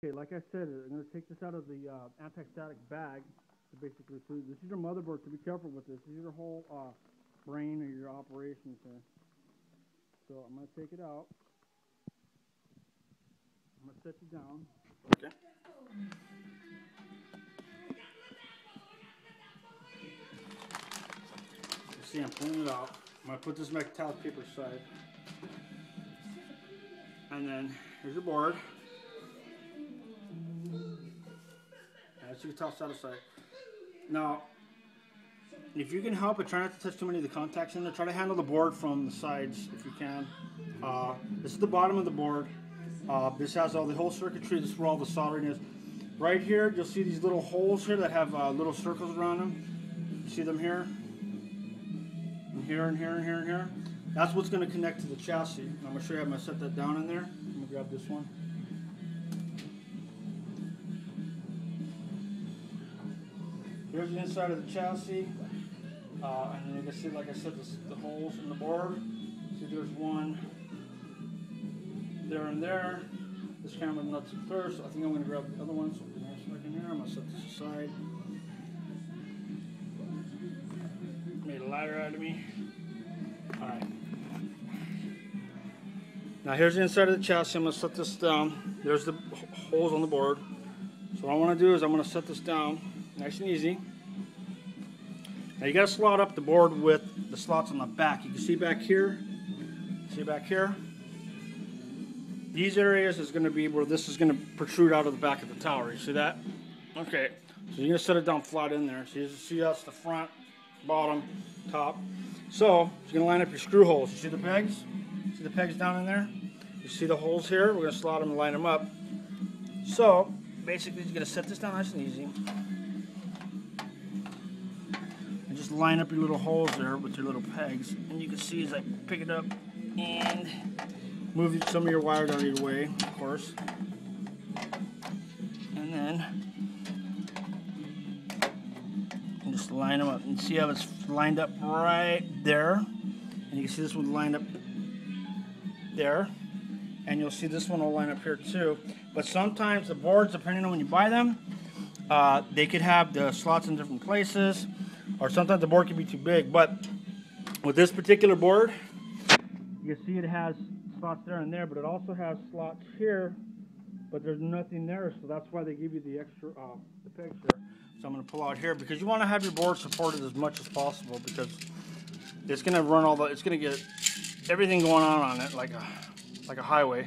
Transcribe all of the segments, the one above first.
Okay, like I said, I'm going to take this out of the anti-static bag. So basically, so this is your motherboard, so be careful with this. This is your whole brain of your operations here. So I'm going to take it out. I'm going to set you down. Okay. You see, I'm pulling it out. I'm going to put this metallic paper aside. And then here's your board. As you can toss that aside. Now, if you can help it, try not to touch too many of the contacts in there. Try to handle the board from the sides if you can. This is the bottom of the board. This has all the whole circuitry. This is where all the soldering is. Right here, you'll see these little holes here that have little circles around them. You see them here? And here and here and here and here. That's what's going to connect to the chassis. I'm going to show you how I'm going to set that down in there. I'm going to grab this one. Here's the inside of the chassis. And then you can see, like I said, the holes in the board. See, there's one there and there. This camera nuts it first. So I think I'm going to grab the other one. So give me a second here. I'm going to set this aside. Made a lighter out of me. Alright. Now here's the inside of the chassis. I'm going to set this down. There's the holes on the board. So what I want to do is I'm going to set this down nice and easy. Now you got to slot up the board with the slots on the back. You can see back here. See back here? These areas is going to be where this is going to protrude out of the back of the tower. You see that? Okay. So you're going to set it down flat in there. So you see that's the front, bottom, top. So you're going to line up your screw holes. You see the pegs? See the pegs down in there? You see the holes here? We're going to slot them and line them up. So basically you're going to set this down nice and easy. And just line up your little holes there with your little pegs. And you can see as I pick it up and move some of your wires out of your way, of course. And then just line them up. And see how it's lined up right there? And you can see this one lined up there. And you'll see this one will line up here too. But sometimes the boards, depending on when you buy them, they could have the slots in different places. Or sometimes the board can be too big. But with this particular board, you see it has slots there and there, but it also has slots here, but there's nothing there, so that's why they give you the extra, the pegs here. So I'm going to pull out here because you want to have your board supported as much as possible because it's going to run all the, it's going to get everything going on it like a highway.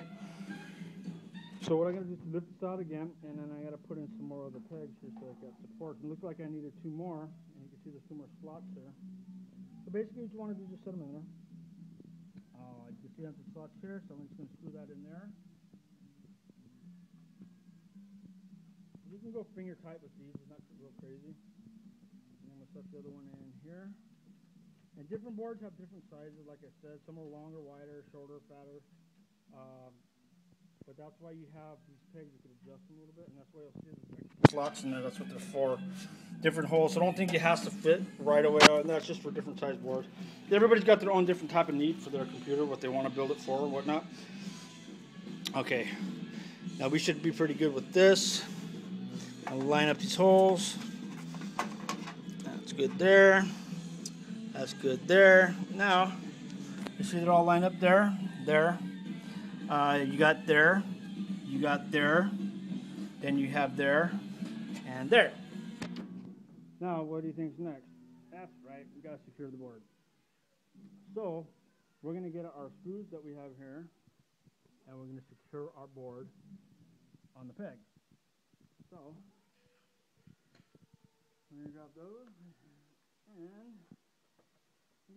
So what I'm going to do is lift this out again, and then I got to put in some more of the pegs here so I got support. It looks like I needed two more, and you can see there's two more slots there. So basically what you want to do is just set them in there. You can see I have the slots here, so I'm just going to screw that in there. You can go finger tight with these, it's not real crazy. And I'm going to set the other one in here. And different boards have different sizes, like I said. Some are longer, wider, shorter, fatter. But that's why you have these pegs, you can adjust them a little bit, and that's why you'll see the slots in there. That's what they're for. Different holes. So don't think it has to fit right away, and that's just for different size boards. Everybody's got their own different type of need for their computer, what they want to build it for or whatnot. Okay. Now we should be pretty good with this. I'll line up these holes. That's good there. That's good there. Now, you see they're all lined up there, there. You got there, you got there, then you have there, and there. Now, what do you think's next? That's right, we gotta secure the board. So, we're gonna get our screws that we have here, and we're gonna secure our board on the peg. So, I'm gonna grab those, and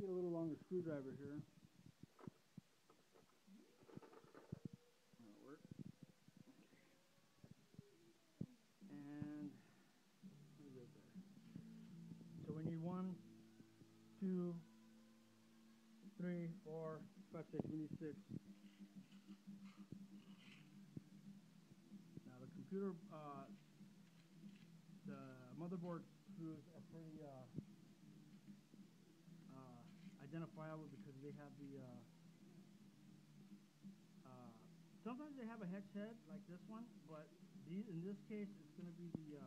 get a little longer screwdriver here. And so we need 1, 2, 3, 4, 5, 6. We need 6. Now the computer, the motherboard screws are pretty identifiable because they have the. Sometimes they have a hex head like this one, but these in this case, it's going to be the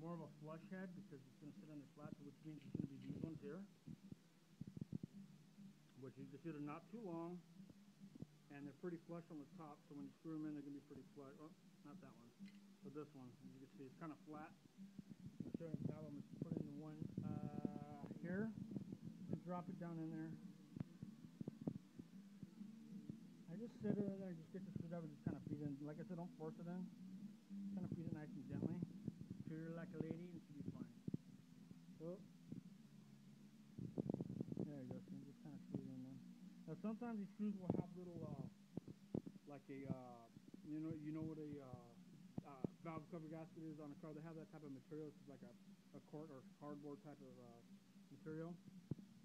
more of a flush head because it's going to sit on the flat, which means it's going to be these ones here. Which you can see they're not too long, and they're pretty flush on the top, so when you screw them in, they're going to be pretty flush. Oh, not that one, but this one. As you can see, it's kind of flat. I'll show you an example. I'm going to put in the one here, and drop it down in there. I just sit it in there and just get the screwdriver and just kind of feed it in. Like I said, don't force it in. Just kind of feed it nice and gently. Treat her like a lady and she'll be fine. So, there you go. So you just kind of screw it in there. Now sometimes these screws will have little, like a, you know what a valve cover gasket is on a car. They have that type of material. It's like a cork or cardboard type of material.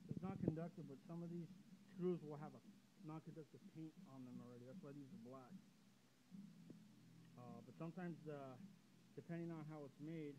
It's not conductive, but some of these screws will have a non-conductive paint on them already. That's why these are black. But sometimes, depending on how it's made,